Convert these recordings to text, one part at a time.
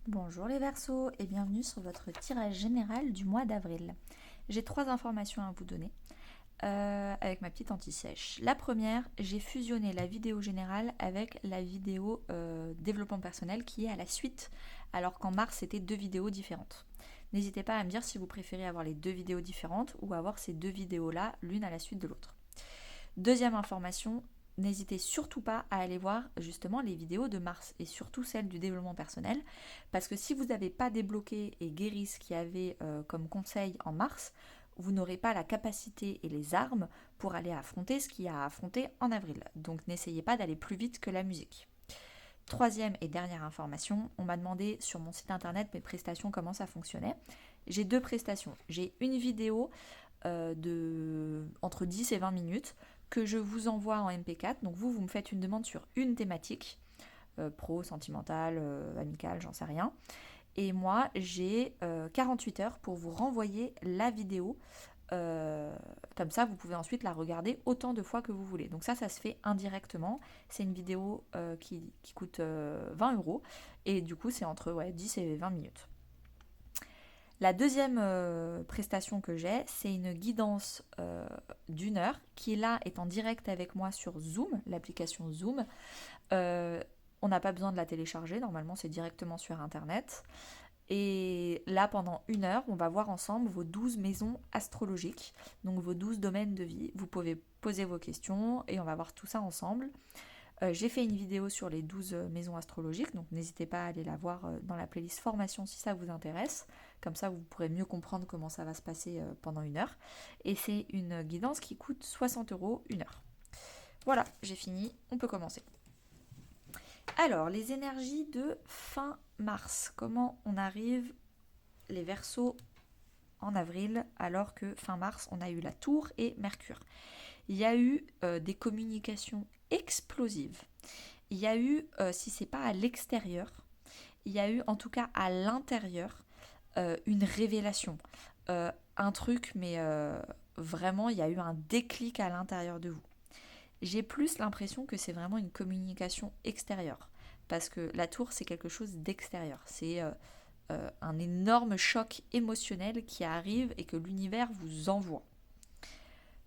Bonjour les Verseaux et bienvenue sur votre tirage général du mois d'avril. J'ai 3 informations à vous donner avec ma petite anti-sèche. La première, j'ai fusionné la vidéo générale avec la vidéo développement personnel qui est à la suite, alors qu'en mars c'était 2 vidéos différentes. N'hésitez pas à me dire si vous préférez avoir les 2 vidéos différentes ou avoir ces 2 vidéos-là, l'une à la suite de l'autre. Deuxième information, n'hésitez surtout pas à aller voir justement les vidéos de mars et surtout celles du développement personnel parce que si vous n'avez pas débloqué et guéri ce qu'il y avait comme conseil en mars, vous n'aurez pas la capacité et les armes pour aller affronter ce qu'il y a à affronter en avril. Donc n'essayez pas d'aller plus vite que la musique. Troisième et dernière information, on m'a demandé sur mon site internet mes prestations, comment ça fonctionnait. J'ai 2 prestations. J'ai une vidéo de entre 10 et 20 minutes que je vous envoie en MP4. Donc vous me faites une demande sur une thématique, pro, sentimentale, amicale, j'en sais rien. Et moi, j'ai 48 heures pour vous renvoyer la vidéo. Comme ça, vous pouvez ensuite la regarder autant de fois que vous voulez. Donc ça se fait indirectement. C'est une vidéo qui coûte 20 €. Et du coup, c'est entre 10 et 20 minutes. La deuxième prestation que j'ai, c'est une guidance d'une heure qui là est en direct avec moi sur Zoom, l'application Zoom. On n'a pas besoin de la télécharger, normalement c'est directement sur Internet. Et là, pendant une heure, on va voir ensemble vos 12 maisons astrologiques, donc vos 12 domaines de vie. Vous pouvez poser vos questions et on va voir tout ça ensemble. J'ai fait une vidéo sur les 12 maisons astrologiques, donc n'hésitez pas à aller la voir dans la playlist formation si ça vous intéresse. Comme ça, vous pourrez mieux comprendre comment ça va se passer pendant une heure. Et c'est une guidance qui coûte 60 € une heure. Voilà, j'ai fini, on peut commencer. Alors, les énergies de fin mars. Comment on arrive les Verseaux en avril alors que fin mars, on a eu la Tour et Mercure. Il y a eu des communications explosives. Il y a eu, si c'est pas à l'extérieur, il y a eu en tout cas à l'intérieur une révélation. Un truc, mais vraiment, il y a eu un déclic à l'intérieur de vous. J'ai plus l'impression que c'est vraiment une communication extérieure. Parce que la tour, c'est quelque chose d'extérieur. C'est un énorme choc émotionnel qui arrive et que l'univers vous envoie.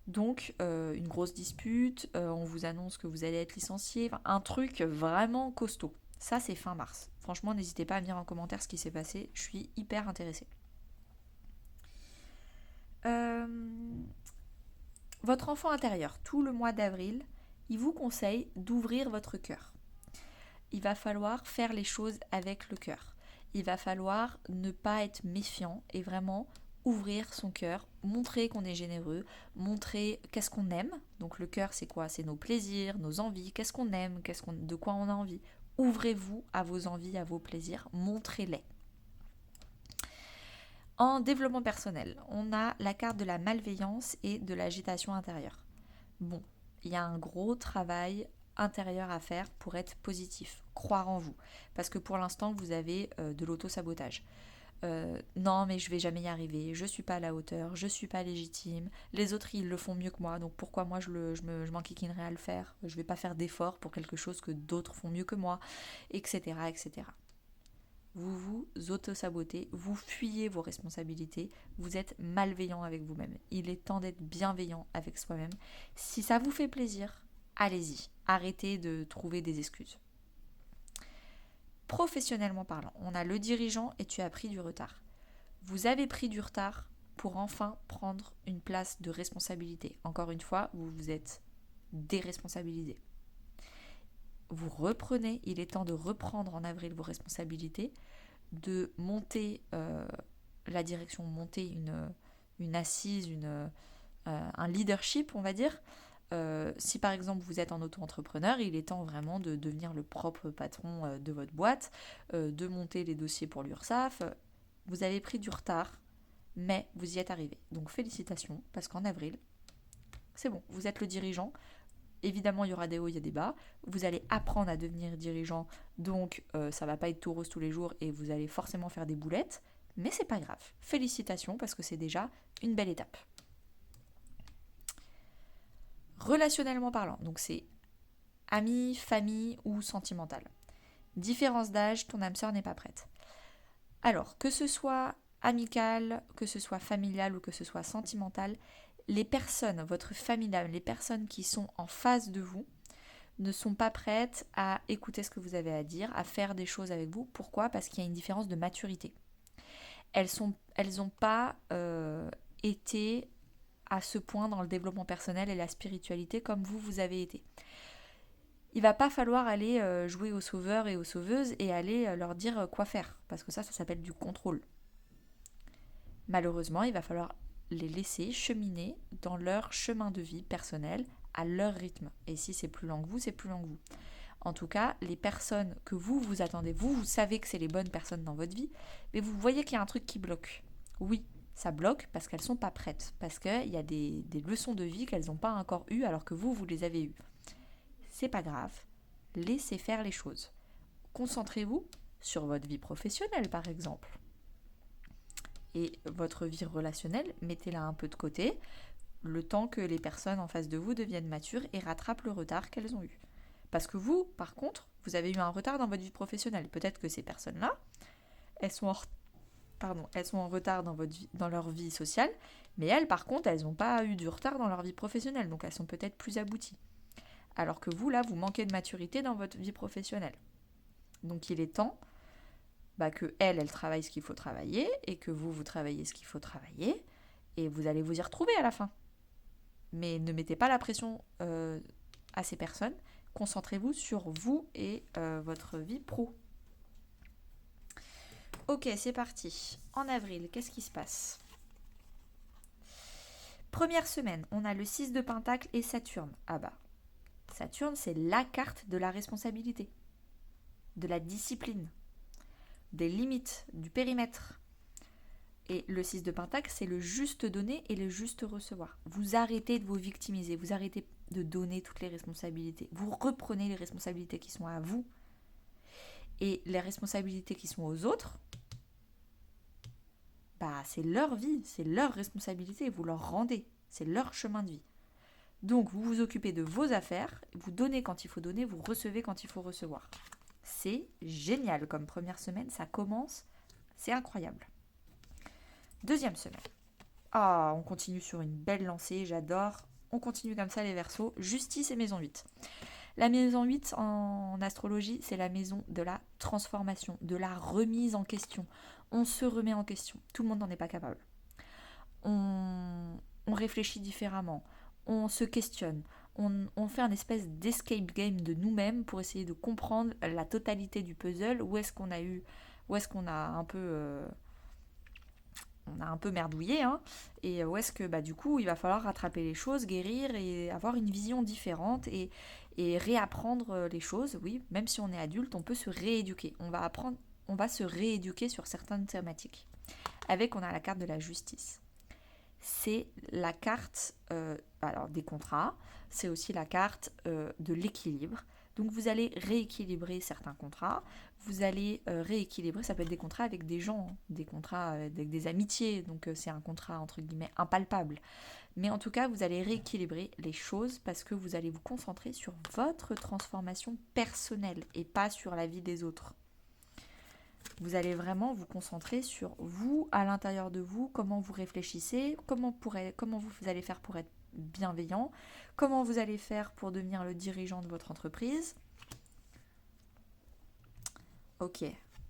Donc, une grosse dispute, on vous annonce que vous allez être licencié, enfin, un truc vraiment costaud. Ça, c'est fin mars. Franchement, n'hésitez pas à me dire en commentaire ce qui s'est passé, je suis hyper intéressée. Euh, Votre enfant intérieur, tout le mois d'avril, il vous conseille d'ouvrir votre cœur. Il va falloir faire les choses avec le cœur. Il va falloir ne pas être méfiant et vraiment ouvrir son cœur, montrer qu'on est généreux, montrer qu'est-ce qu'on aime. Donc le cœur, c'est quoi? C'est nos plaisirs, nos envies, qu'est-ce qu'on aime, de quoi on a envie. Ouvrez-vous à vos envies, à vos plaisirs, montrez-les. En développement personnel, on a la carte de la malveillance et de l'agitation intérieure. Bon, il y a un gros travail intérieur à faire pour être positif, croire en vous. Parce que pour l'instant, vous avez de l'auto-sabotage. Non, mais je vais jamais y arriver, je suis pas à la hauteur, je suis pas légitime, les autres ils le font mieux que moi, donc pourquoi moi je m'enquiquinerais à le faire, je vais pas faire d'efforts pour quelque chose que d'autres font mieux que moi, etc. etc. Vous vous auto-sabotez, vous fuyez vos responsabilités, vous êtes malveillant avec vous-même. Il est temps d'être bienveillant avec soi-même. Si ça vous fait plaisir, allez-y. Arrêtez de trouver des excuses. Professionnellement parlant, on a le dirigeant et tu as pris du retard. Vous avez pris du retard pour enfin prendre une place de responsabilité. Encore une fois, vous vous êtes déresponsabilisé. Vous reprenez, il est temps de reprendre en avril vos responsabilités, de monter la direction, monter une assise, un leadership, on va dire. Si par exemple vous êtes en auto-entrepreneur, il est temps vraiment de devenir le propre patron de votre boîte, de monter les dossiers pour l'URSSAF. Vous avez pris du retard, mais vous y êtes arrivé. Donc félicitations, parce qu'en avril, c'est bon, vous êtes le dirigeant. Évidemment, il y aura des hauts, il y a des bas. Vous allez apprendre à devenir dirigeant, donc ça va pas être tout rose tous les jours et vous allez forcément faire des boulettes, mais c'est pas grave. Félicitations parce que c'est déjà une belle étape. Relationnellement parlant, donc c'est amis, famille ou sentimental. Différence d'âge, ton âme sœur n'est pas prête. Alors, que ce soit amical, que ce soit familial ou que ce soit sentimental, les personnes, votre famille d'âme, les personnes qui sont en face de vous, ne sont pas prêtes à écouter ce que vous avez à dire, à faire des choses avec vous. Pourquoi ? Parce qu'il y a une différence de maturité. Elles n'ont pas été à ce point dans le développement personnel et la spiritualité comme vous avez été. Il va pas falloir aller jouer aux sauveurs et aux sauveuses et aller leur dire quoi faire, parce que ça s'appelle du contrôle. Malheureusement, il va falloir les laisser cheminer dans leur chemin de vie personnel, à leur rythme. Et si c'est plus lent que vous, c'est plus lent que vous. En tout cas, les personnes que vous attendez, vous savez que c'est les bonnes personnes dans votre vie, mais vous voyez qu'il y a un truc qui bloque. Oui, ça bloque parce qu'elles ne sont pas prêtes, parce qu'il y a des leçons de vie qu'elles n'ont pas encore eues alors que vous les avez eues. C'est pas grave, laissez faire les choses. Concentrez-vous sur votre vie professionnelle par exemple. Et votre vie relationnelle, mettez-la un peu de côté, le temps que les personnes en face de vous deviennent matures et rattrapent le retard qu'elles ont eu. Parce que vous, par contre, vous avez eu un retard dans votre vie professionnelle. Peut-être que ces personnes-là, elles sont en retard dans leur vie sociale, mais elles, par contre, elles n'ont pas eu du retard dans leur vie professionnelle, donc elles sont peut-être plus abouties. Alors que vous, là, vous manquez de maturité dans votre vie professionnelle. Donc il est temps que elle travaille ce qu'il faut travailler, et que vous travaillez ce qu'il faut travailler, et vous allez vous y retrouver à la fin. Mais ne mettez pas la pression à ces personnes. Concentrez-vous sur vous et votre vie pro. Ok, c'est parti. En avril, qu'est-ce qui se passe ? Première semaine, on a le 6 de Pentacle et Saturne. Ah bah, Saturne, c'est la carte de la responsabilité, de la discipline, des limites, du périmètre. Et le 6 de Pentacle, c'est le juste donner et le juste recevoir. Vous arrêtez de vous victimiser, vous arrêtez de donner toutes les responsabilités. Vous reprenez les responsabilités qui sont à vous. Et les responsabilités qui sont aux autres, c'est leur vie, c'est leur responsabilité, vous leur rendez, c'est leur chemin de vie. Donc vous vous occupez de vos affaires, vous donnez quand il faut donner, vous recevez quand il faut recevoir. C'est génial comme première semaine, ça commence, c'est incroyable. Deuxième semaine. On continue sur une belle lancée, j'adore. On continue comme ça les Verseaux. Justice et maison 8. La maison 8 en astrologie, c'est la maison de la transformation, de la remise en question. On se remet en question. Tout le monde n'en est pas capable. On réfléchit différemment. On se questionne. On fait un espèce d'escape game de nous-mêmes pour essayer de comprendre la totalité du puzzle. Où est-ce qu'on a un peu... on a un peu merdouillé, et où est-ce que du coup il va falloir rattraper les choses, guérir et avoir une vision différente et réapprendre les choses. Oui, même si on est adulte, on peut se rééduquer. On va se rééduquer sur certaines thématiques. On a la carte de la justice. C'est la carte des contrats, c'est aussi la carte de l'équilibre. Donc vous allez rééquilibrer certains contrats, vous allez rééquilibrer, ça peut être des contrats avec des gens, des contrats avec des amitiés, donc c'est un contrat entre guillemets impalpable. Mais en tout cas, vous allez rééquilibrer les choses parce que vous allez vous concentrer sur votre transformation personnelle et pas sur la vie des autres. Vous allez vraiment vous concentrer sur vous, à l'intérieur de vous, comment vous réfléchissez, comment vous allez faire pour être bienveillant, comment vous allez faire pour devenir le dirigeant de votre entreprise. Ok,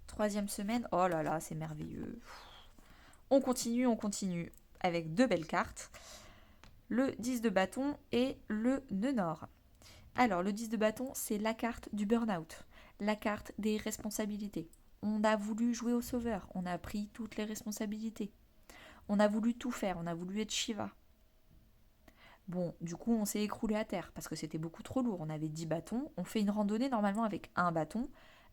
troisième semaine, oh là là, c'est merveilleux. On continue avec deux belles cartes, le 10 de bâton et le nœud nord. Alors, le 10 de bâton, c'est la carte du burn-out, la carte des responsabilités. On a voulu jouer au sauveur, on a pris toutes les responsabilités. On a voulu tout faire, on a voulu être Shiva. Bon, du coup, on s'est écroulé à terre parce que c'était beaucoup trop lourd. On avait 10 bâtons. On fait une randonnée normalement avec un bâton.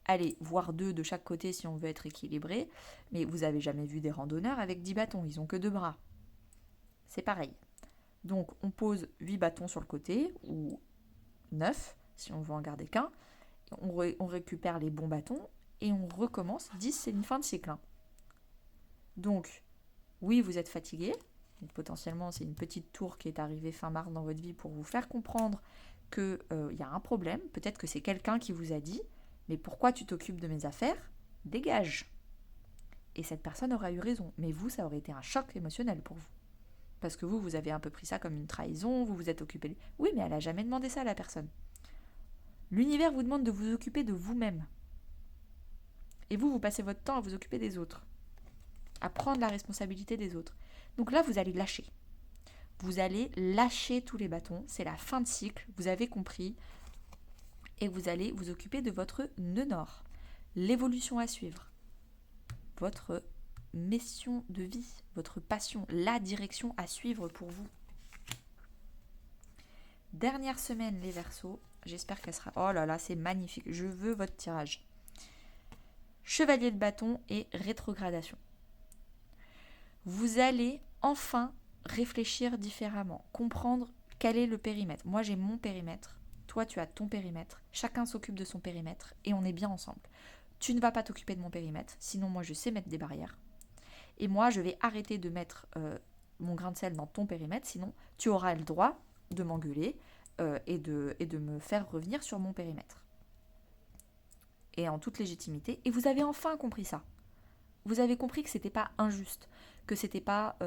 Allez, voire 2 de chaque côté si on veut être équilibré. Mais vous avez jamais vu des randonneurs avec 10 bâtons. Ils ont que 2 bras. C'est pareil. Donc, on pose 8 bâtons sur le côté, ou 9 si on veut en garder qu'un. On récupère les bons bâtons et on recommence. 10, c'est une fin de cycle. Donc, oui, vous êtes fatigué. Donc, potentiellement, c'est une petite tour qui est arrivée fin mars dans votre vie pour vous faire comprendre qu'il y a un problème. Peut-être que c'est quelqu'un qui vous a dit « Mais pourquoi tu t'occupes de mes affaires ? Dégage !» et cette personne aura eu raison. Mais vous, ça aurait été un choc émotionnel pour vous. Parce que vous avez un peu pris ça comme une trahison, vous vous êtes occupé... Oui, mais elle n'a jamais demandé ça à la personne. L'univers vous demande de vous occuper de vous-même. Et vous passez votre temps à vous occuper des autres. À prendre la responsabilité des autres. Donc là, vous allez lâcher. Vous allez lâcher tous les bâtons. C'est la fin de cycle, vous avez compris. Et vous allez vous occuper de votre nœud nord. L'évolution à suivre. Votre mission de vie, votre passion, la direction à suivre pour vous. Dernière semaine, les Verseaux. J'espère qu'elle sera... Oh là là, c'est magnifique. Je veux votre tirage. Chevalier de bâton et rétrogradation. Vous allez enfin réfléchir différemment, comprendre quel est le périmètre. Moi, j'ai mon périmètre. Toi, tu as ton périmètre. Chacun s'occupe de son périmètre et on est bien ensemble. Tu ne vas pas t'occuper de mon périmètre, sinon moi, je sais mettre des barrières. Et moi, je vais arrêter de mettre mon grain de sel dans ton périmètre, sinon tu auras le droit de m'engueuler et de me faire revenir sur mon périmètre. Et en toute légitimité. Et vous avez enfin compris ça. Vous avez compris que c'était pas injuste, que c'était pas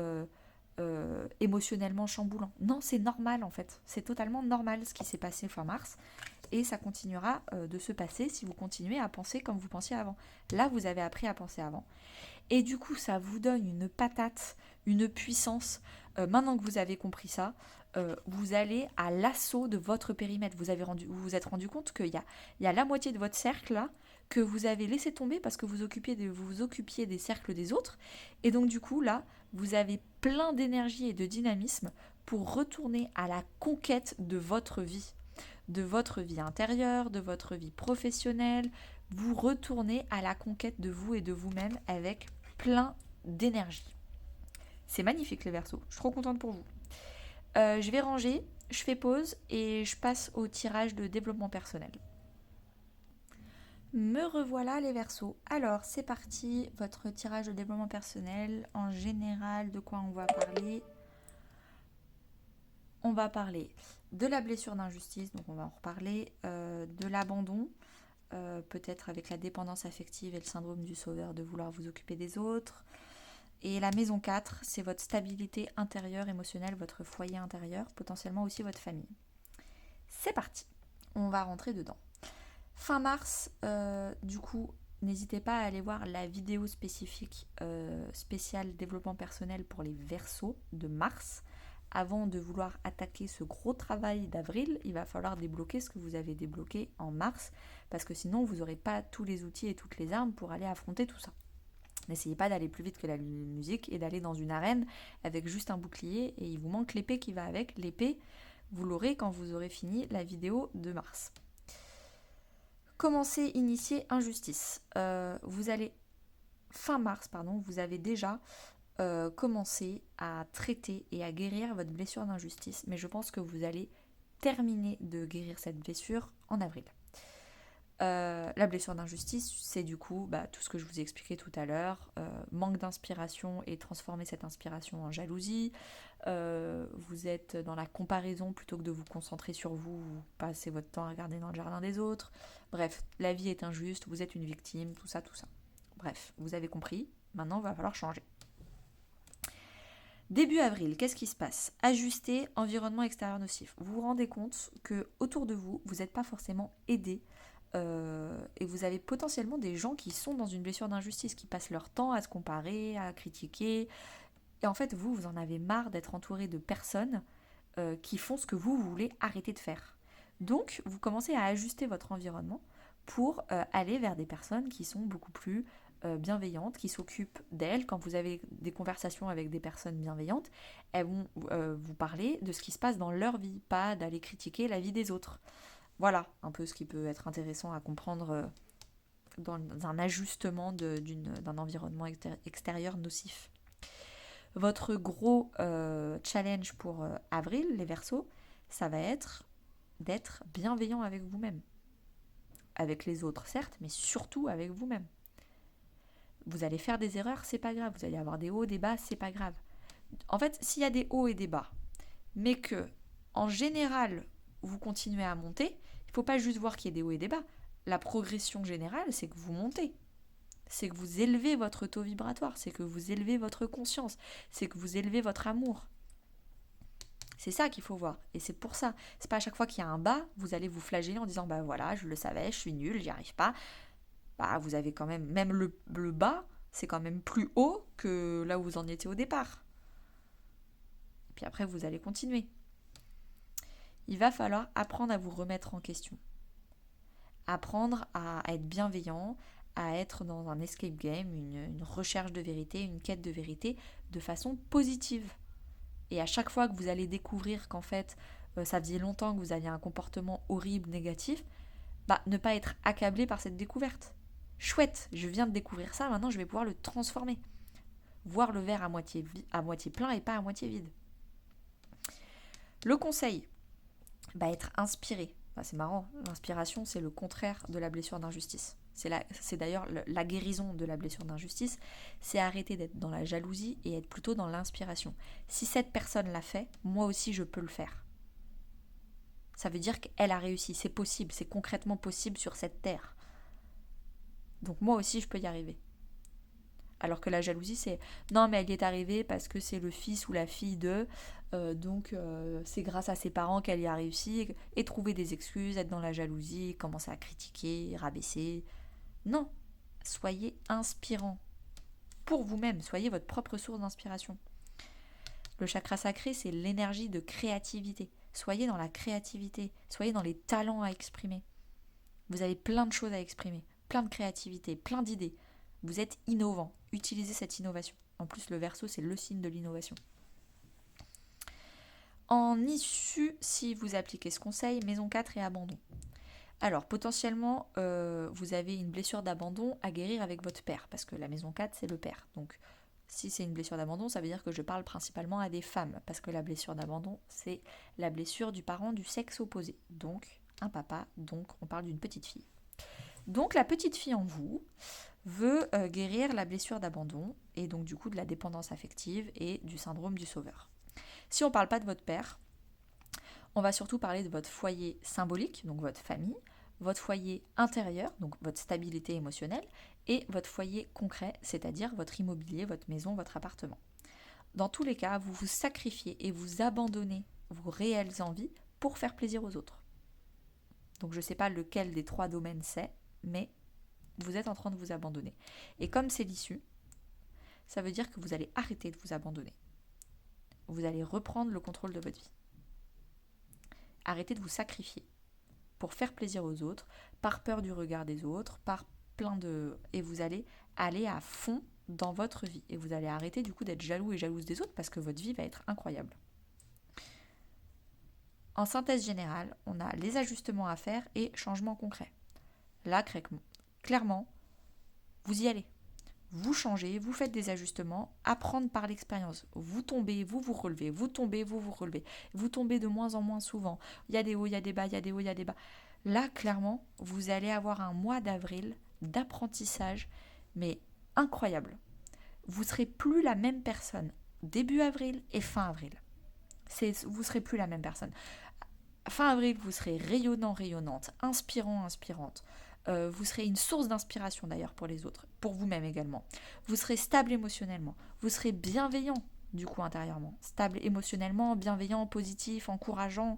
émotionnellement chamboulant. Non, c'est normal en fait. C'est totalement normal ce qui s'est passé fin mars. Et ça continuera de se passer si vous continuez à penser comme vous pensiez avant. Là, vous avez appris à penser avant. Et du coup, ça vous donne une patate, une puissance. Maintenant que vous avez compris ça, vous allez à l'assaut de votre périmètre. Vous vous êtes rendu compte qu'il y a la moitié de votre cercle là que vous avez laissé tomber parce que vous vous occupiez des cercles des autres. Et donc du coup, là, vous avez plein d'énergie et de dynamisme pour retourner à la conquête de votre vie intérieure, de votre vie professionnelle. Vous retournez à la conquête de vous et de vous-même avec plein d'énergie. C'est magnifique les Verseaux, je suis trop contente pour vous. Je vais ranger, je fais pause et je passe au tirage de développement personnel. Me revoilà les Verseaux. Alors c'est parti, votre tirage de développement personnel. En général, de quoi on va parler ? On va parler de la blessure d'injustice, donc on va en reparler, de l'abandon, peut-être avec la dépendance affective et le syndrome du sauveur de vouloir vous occuper des autres. Et la maison 4, c'est votre stabilité intérieure, émotionnelle, votre foyer intérieur, potentiellement aussi votre famille. C'est parti, on va rentrer dedans. Fin mars, du coup, n'hésitez pas à aller voir la vidéo spécifique spéciale développement personnel pour les Verseaux de mars. Avant de vouloir attaquer ce gros travail d'avril, il va falloir débloquer ce que vous avez débloqué en mars, parce que sinon vous n'aurez pas tous les outils et toutes les armes pour aller affronter tout ça. N'essayez pas d'aller plus vite que la musique et d'aller dans une arène avec juste un bouclier et il vous manque l'épée qui va avec. L'épée, vous l'aurez quand vous aurez fini la vidéo de mars. Commencez, initier injustice. Fin mars, vous avez déjà commencé à traiter et à guérir votre blessure d'injustice. Mais je pense que vous allez terminer de guérir cette blessure en avril. La blessure d'injustice, c'est du coup tout ce que je vous ai expliqué tout à l'heure, manque d'inspiration et transformer cette inspiration en jalousie. Vous êtes dans la comparaison plutôt que de vous concentrer sur vous, vous passez votre temps à regarder dans le jardin des autres. Bref, la vie est injuste, vous êtes une victime, tout ça. Bref, vous avez compris, maintenant il va falloir changer. Début avril, qu'est-ce qui se passe ? Ajuster environnement extérieur nocif. Vous vous rendez compte que autour de vous, vous n'êtes pas forcément aidé. Et vous avez potentiellement des gens qui sont dans une blessure d'injustice, qui passent leur temps à se comparer, à critiquer. Et en fait, vous en avez marre d'être entouré de personnes qui font ce que vous voulez arrêter de faire. Donc, vous commencez à ajuster votre environnement pour aller vers des personnes qui sont beaucoup plus bienveillantes, qui s'occupent d'elles. Quand vous avez des conversations avec des personnes bienveillantes, elles vont vous parler de ce qui se passe dans leur vie, pas d'aller critiquer la vie des autres. Voilà un peu ce qui peut être intéressant à comprendre dans un ajustement d'un environnement extérieur nocif. Votre gros challenge pour avril, les Verseaux, ça va être d'être bienveillant avec vous-même. Avec les autres, certes, mais surtout avec vous-même. Vous allez faire des erreurs, c'est pas grave. Vous allez avoir des hauts, des bas, c'est pas grave. En fait, s'il y a des hauts et des bas, mais que, en général, vous continuez à monter, il ne faut pas juste voir qu'il y a des hauts et des bas. La progression générale, c'est que vous montez. c'est que vous élevez votre taux vibratoire, c'est que vous élevez votre conscience, c'est que vous élevez votre amour. C'est ça qu'il faut voir. Et c'est pour ça. C'est pas à chaque fois qu'il y a un bas, vous allez vous flageller en disant bah voilà, je le savais, je suis nulle, j'y arrive pas. Bah vous avez quand même le bas, c'est quand même plus haut que là où vous en étiez au départ. Et puis après, vous allez continuer. Il va falloir apprendre à vous remettre en question. Apprendre à être bienveillant, à être dans un escape game, une recherche de vérité, une quête de vérité, de façon positive. Et à chaque fois que vous allez découvrir qu'en fait, ça faisait longtemps que vous aviez un comportement horrible, négatif, bah ne pas être accablé par cette découverte. Chouette, je viens de découvrir ça, maintenant je vais pouvoir le transformer. Voir le verre à moitié plein et pas à moitié vide. Le conseil, bah être inspiré. Bah, c'est marrant, l'inspiration c'est le contraire de la blessure d'injustice. C'est d'ailleurs la guérison de la blessure d'injustice, c'est arrêter d'être dans la jalousie et être plutôt dans l'inspiration. Si cette personne l'a fait, moi aussi je peux le faire. Ça veut dire qu'elle a réussi, c'est possible, c'est concrètement possible sur cette terre. Donc moi aussi je peux y arriver. Alors que la jalousie c'est non mais elle y est arrivée parce que c'est le fils ou la fille de, donc c'est grâce à ses parents qu'elle y a réussi, et trouver des excuses, être dans la jalousie, commencer à critiquer, rabaisser. Non, soyez inspirant pour vous-même, soyez votre propre source d'inspiration. Le chakra sacré, c'est l'énergie de créativité. Soyez dans la créativité, soyez dans les talents à exprimer. Vous avez plein de choses à exprimer, plein de créativité, plein d'idées. Vous êtes innovant, utilisez cette innovation. En plus, le Verseau, c'est le signe de l'innovation. En issue, si vous appliquez ce conseil, maison 4 et abandon. Alors, potentiellement, vous avez une blessure d'abandon à guérir avec votre père, parce que la maison 4, c'est le père. Donc, si c'est une blessure d'abandon, ça veut dire que je parle principalement à des femmes, parce que la blessure d'abandon, c'est la blessure du parent du sexe opposé. Donc, un papa, donc on parle d'une petite fille. Donc, la petite fille en vous veut guérir la blessure d'abandon, et donc du coup de la dépendance affective et du syndrome du sauveur. Si on ne parle pas de votre père, on va surtout parler de votre foyer symbolique, donc votre famille, votre foyer intérieur, donc votre stabilité émotionnelle, et votre foyer concret, c'est-à-dire votre immobilier, votre maison, votre appartement. Dans tous les cas, vous vous sacrifiez et vous abandonnez vos réelles envies pour faire plaisir aux autres. Donc je ne sais pas lequel des 3 domaines c'est, mais vous êtes en train de vous abandonner. Et comme c'est l'issue, ça veut dire que vous allez arrêter de vous abandonner. Vous allez reprendre le contrôle de votre vie. Arrêtez de vous sacrifier pour faire plaisir aux autres, par peur du regard des autres, par plein de... Et vous allez aller à fond dans votre vie. Et vous allez arrêter du coup d'être jaloux et jalouse des autres parce que votre vie va être incroyable. En synthèse générale, on a les ajustements à faire et changements concrets. Là, clairement, vous y allez. Vous changez, vous faites des ajustements, apprendre par l'expérience. Vous tombez, vous vous relevez, vous tombez, vous vous relevez. Vous tombez de moins en moins souvent. Il y a des hauts, il y a des bas, il y a des hauts, il y a des bas. Là, clairement, vous allez avoir un mois d'avril d'apprentissage, mais incroyable. Vous ne serez plus la même personne début avril et fin avril. Vous ne serez plus la même personne. Fin avril, vous serez rayonnant, rayonnante, inspirant, inspirante. Vous serez une source d'inspiration d'ailleurs pour les autres, pour vous-même également. Vous serez stable émotionnellement, vous serez bienveillant du coup intérieurement, stable émotionnellement, bienveillant, positif, encourageant.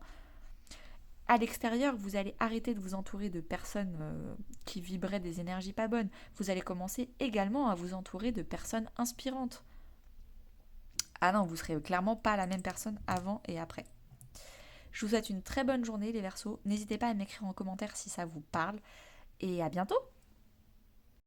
À l'extérieur, vous allez arrêter de vous entourer de personnes qui vibraient des énergies pas bonnes. Vous allez commencer également à vous entourer de personnes inspirantes. Ah non, vous serez clairement pas la même personne avant et après. Je vous souhaite une très bonne journée les Verseaux. N'hésitez pas à m'écrire en commentaire si ça vous parle. Et à bientôt!